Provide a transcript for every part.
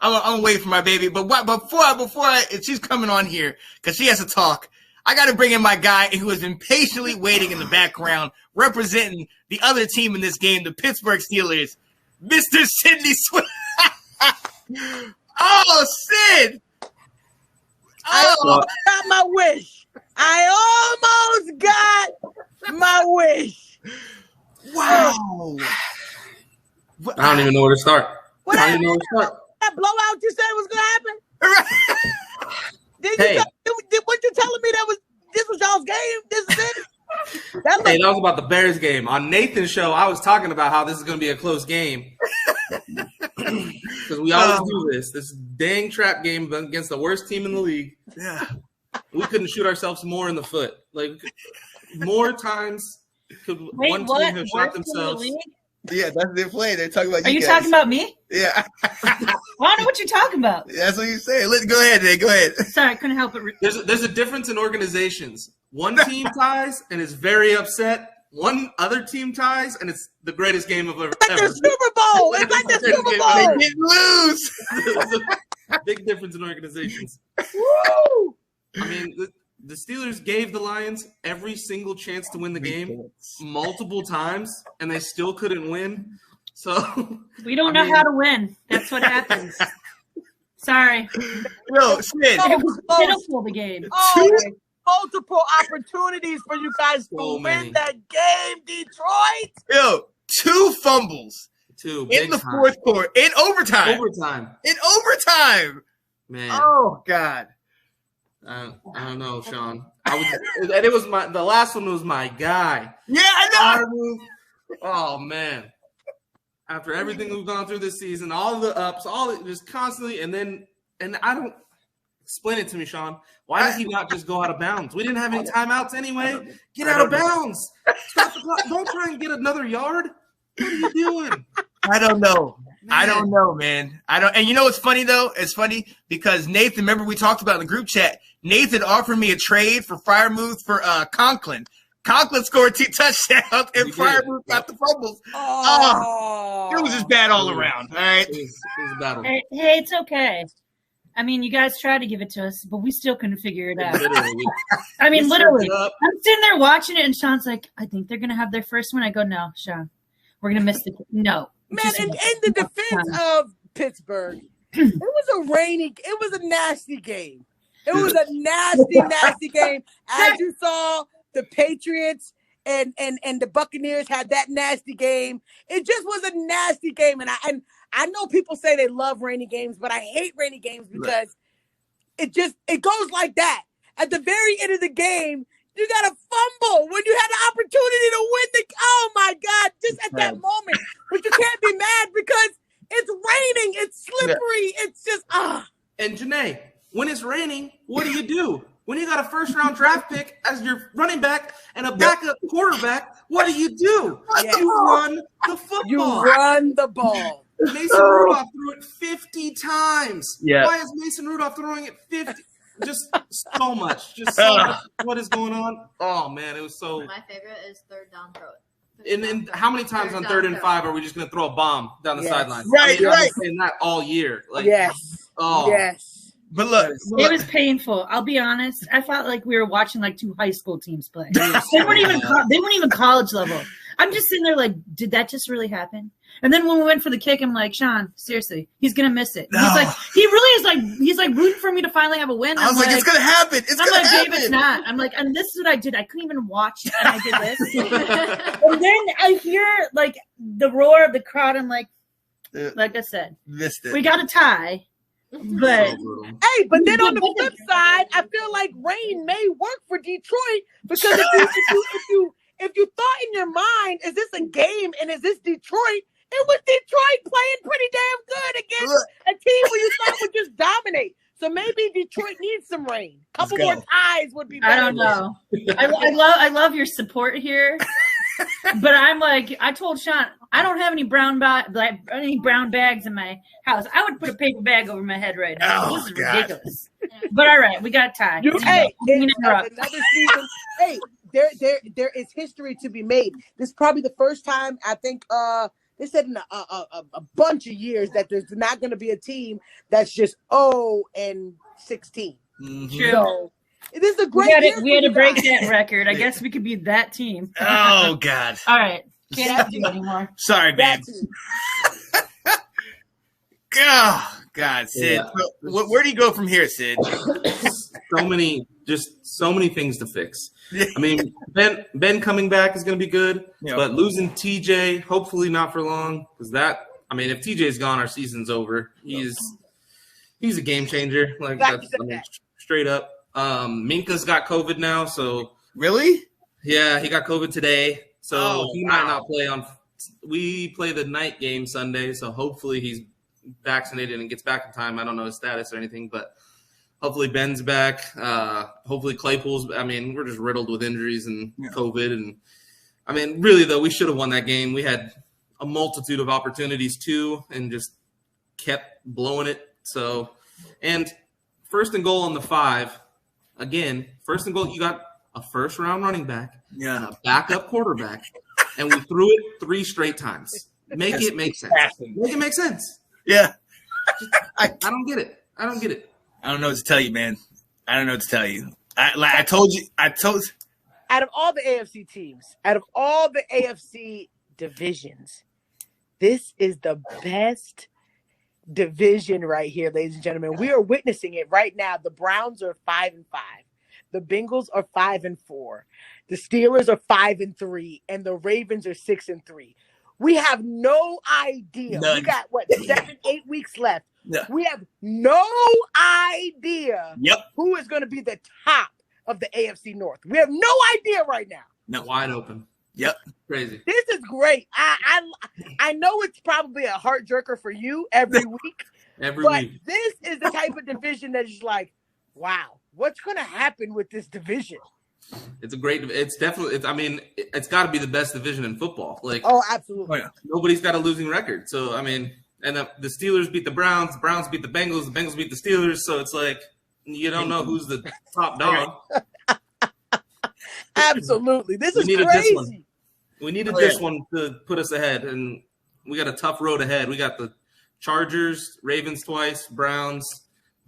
I'm waiting for my baby. But she's coming on here because she has to talk. I got to bring in my guy who has been patiently waiting in the background, representing the other team in this game, the Pittsburgh Steelers, Mr. Sidney Swinton. Oh, Sid! I got my wish. I almost got my wish. Wow. I don't even know where to start. That blowout you said was going to happen? What you telling me this was y'all's game? This is it? That was about the Bears game. On Nathan's show, I was talking about how this is going to be a close game. Because we always do this dang trap game against the worst team in the league. Yeah. We couldn't shoot ourselves more in the foot. Like, more times could one team have shot themselves. Yeah, that's their play. They're talking about you. Are you talking about me? Yeah. I don't know what you're talking about. That's what you say. Go ahead, Nate. Go ahead. Sorry, I couldn't help it. There's a difference in organizations. One team ties and is very upset. One other team ties and it's the greatest game of ever. It's like the Super Bowl. It's like the Super Bowl. They didn't lose. There's a big difference in organizations. Woo! I mean, the Steelers gave the Lions every single chance to win the game multiple times, and they still couldn't win. So we don't know how to win. That's what happens. Sorry. No, Sid. It was pitiful, the game. Multiple opportunities for you guys to win that game, Detroit. Yo, 2 fumbles. In the fourth quarter. In overtime. In overtime. Man. Oh, God. I don't know, Sean. It was the last one was my guy. Yeah, I know. Oh man! After everything we've gone through this season, all the ups, just constantly, and I don't explain it to me, Sean. Why did he not just go out of bounds? We didn't have any timeouts anyway. Get out of bounds. Stop the clock. Don't try and get another yard. What are you doing? I don't know. I don't know, man. And you know what's funny though? It's funny because Nathan, remember we talked about in the group chat. Nathan offered me a trade for Freiermuth for Conklin. Conklin scored 2 touchdowns and Freiermuth got the fumbles. It was just bad all around. All right, it was a battle. Hey, it's okay. I mean, you guys tried to give it to us, but we still couldn't figure it out. Literally. I'm sitting there watching it, and Sean's like, "I think they're gonna have their first one." I go, "No, Sean, we're gonna miss no." Man, in the defense of Pittsburgh, it was a nasty game. It was a nasty game. As you saw, the Patriots and the Buccaneers had that nasty game. It just was a nasty game. And I know people say they love rainy games, but I hate rainy games because it goes like that. At the very end of the game, you got a fumble when you had the opportunity to win oh my God, just at that moment. But you can't be mad because it's raining, it's slippery, it's just And Janae, when it's raining, what do? When you got a first-round draft pick as your running back and a backup quarterback, what do? You run the football. You run the ball. Mason Rudolph threw it 50 times. Yeah. Why is Mason Rudolph throwing it 50? Just so much. What is going on? Oh, man, it was so. My favorite is third down throw. And how many times on 3rd and 5 are we just going to throw a bomb down the sideline? Right. I've been saying that all year. Yes. But look, it was painful. I'll be honest. I felt like we were watching like 2 high school teams play. They weren't even college level. I'm just sitting there like, did that just really happen? And then when we went for the kick, I'm like, Sean, seriously, he's gonna miss it. No. He's like rooting for me to finally have a win. I was like, it's gonna happen. Babe, it's not. I'm like, and this is what I did. I couldn't even watch, and I did this. And then I hear like the roar of the crowd. I'm like I said, missed it. We got a tie. But but then on the flip side, I feel like rain may work for Detroit because if you thought in your mind, is this a game and is this Detroit? It was Detroit playing pretty damn good against a team where you thought would just dominate. So maybe Detroit needs some rain. A couple more ties would be better. I don't know. I love your support here. But I'm like, I told Sean, I don't have any brown bags in my house. I would put a paper bag over my head right now. This is ridiculous. But all right, we got tied. Another season. Hey, there is history to be made. This is probably the first time I think They said in a bunch of years that there's not going to be a team that's just 0-16. True. So this is a great year. We had to break that record. I guess we could be that team. Oh God! All right, can't do it anymore. Sorry, man. Oh, God, Sid. Yeah. Where do you go from here, Sid? So many things to fix. I mean, Ben coming back is going to be good, but losing TJ, hopefully not for long, because if TJ's gone, our season's over. He's a game changer, straight up. Minka's got COVID now, so really, yeah, he got COVID today, so he might not play on. We play the night game Sunday, so hopefully he's vaccinated and gets back in time. I don't know his status or anything, but hopefully Ben's back. Hopefully Claypool's. I mean, we're just riddled with injuries and COVID, and I mean, really though, we should have won that game. We had a multitude of opportunities too, and just kept blowing it. So, and first and goal on the 5. Again, first and goal, you got a first-round running back, and a backup quarterback, and we threw it 3 straight times. Make it make sense. Make it make sense. Yeah. I don't get it. I don't know what to tell you, man. I don't know what to tell you. I told you. Out of all the AFC teams, out of all the AFC divisions, this is the best division right here, ladies and gentlemen. We are witnessing it right now. The Browns are 5-5. The Bengals are 5-4. The Steelers are 5-3, and the Ravens are 6-3. We have no idea. None. We got 7-8 weeks left. No. We have no idea who is going to be the top of the AFC North. We have no idea right now. No, wide open. Yep. Crazy. This is great. I know it's probably a heart jerker for you every week. But week. This is the type of division that is like, wow, what's going to happen with this division? It's got to be the best division in football. Absolutely. Nobody's got a losing record. So, I mean, and the Steelers beat the Browns beat the Bengals beat the Steelers. So it's like, you don't know who's the top dog. Absolutely. This is crazy. We needed this one to put us ahead, and we got a tough road ahead. We got the Chargers, Ravens twice, Browns,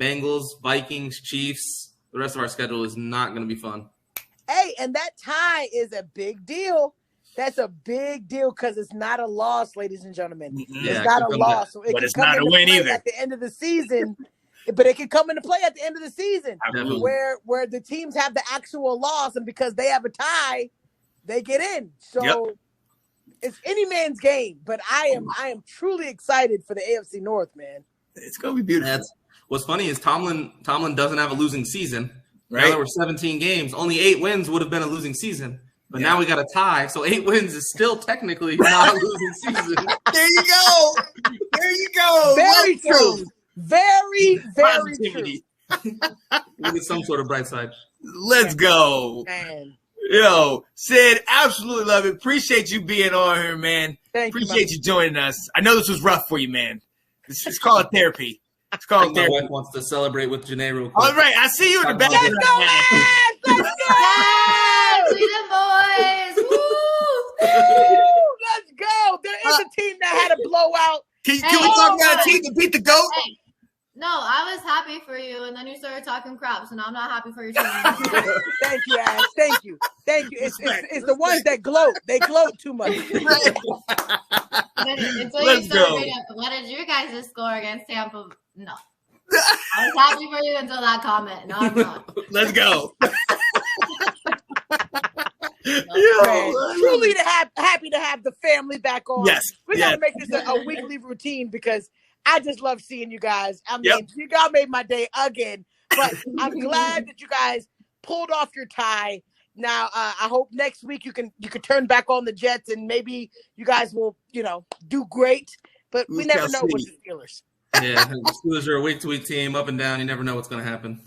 Bengals, Vikings, Chiefs. The rest of our schedule is not going to be fun. Hey, and that tie is a big deal. That's a big deal because it's not a loss, ladies and gentlemen. It's not a loss. So but it's not a win either. At the end of the season, but it can come into play at the end of the season where the teams have the actual loss, and because they have a tie, they get in. So it's any man's game. But I am truly excited for the AFC North, man. It's gonna be beautiful. What's funny is Tomlin doesn't have a losing season. Right. Now there were 17 games. Only 8 wins would have been a losing season. But now we got a tie. So 8 wins is still technically not a losing season. There you go. Very true. Very, very true. Look at some sort of bright side. Let's go. Man. Yo, Sid, absolutely love it. Appreciate you being on here, man. Appreciate you joining us. I know this was rough for you, man. It's called therapy. It's called therapy. My wife wants to celebrate with Janae real quick. All right, I see you in the back. Let's go, man! Let's go! We the boys! Woo! Let's go! There is a team that had a blowout. Can we talk about a team to beat the GOAT? Hey. No, I was happy for you, and then you started talking crap, so now I'm not happy for your team. Thank you, Ash. Thank you. It's the ones that gloat. They gloat too much. Until you started, what did your guys' score against Tampa? No. I was happy for you until that comment. No, I'm not. Let's go. Truly happy to have the family back on. Yes. We got to make this a weekly routine because I just love seeing you guys. I mean, you guys made my day again, but I'm glad that you guys pulled off your tie. Now, I hope next week you can turn back on the Jets and maybe you guys will, do great. But we never know with the Steelers. Yeah, the Steelers are a week-to-week team, up and down. You never know what's going to happen.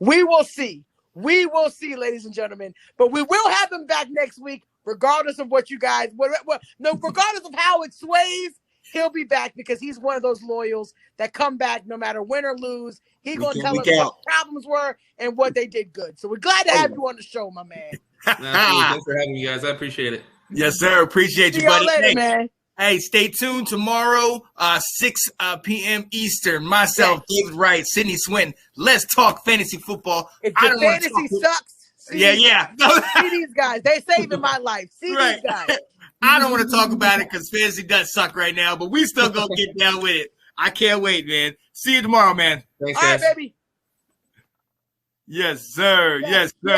We will see. We will see, ladies and gentlemen. But we will have them back next week, regardless of what you guys. Regardless of how it sways. He'll be back because he's one of those loyals that come back no matter win or lose. He's going to tell us what problems were and what they did good. So we're glad to have you on the show, my man. Thanks for having me, guys. I appreciate it. Yes, sir. Appreciate you, buddy. See y'all later, man. Hey, stay tuned tomorrow, 6 p.m. Eastern. Myself, David Wright, Sydney Swinton. Let's talk fantasy football. If your fantasy sucks, see these guys. They're saving my life. See these guys. I don't want to talk about it because fantasy does suck right now, but we still gonna get down with it. I can't wait, man. See you tomorrow, man. Thanks, All guys. right, baby. Yes, sir. Yes, sir.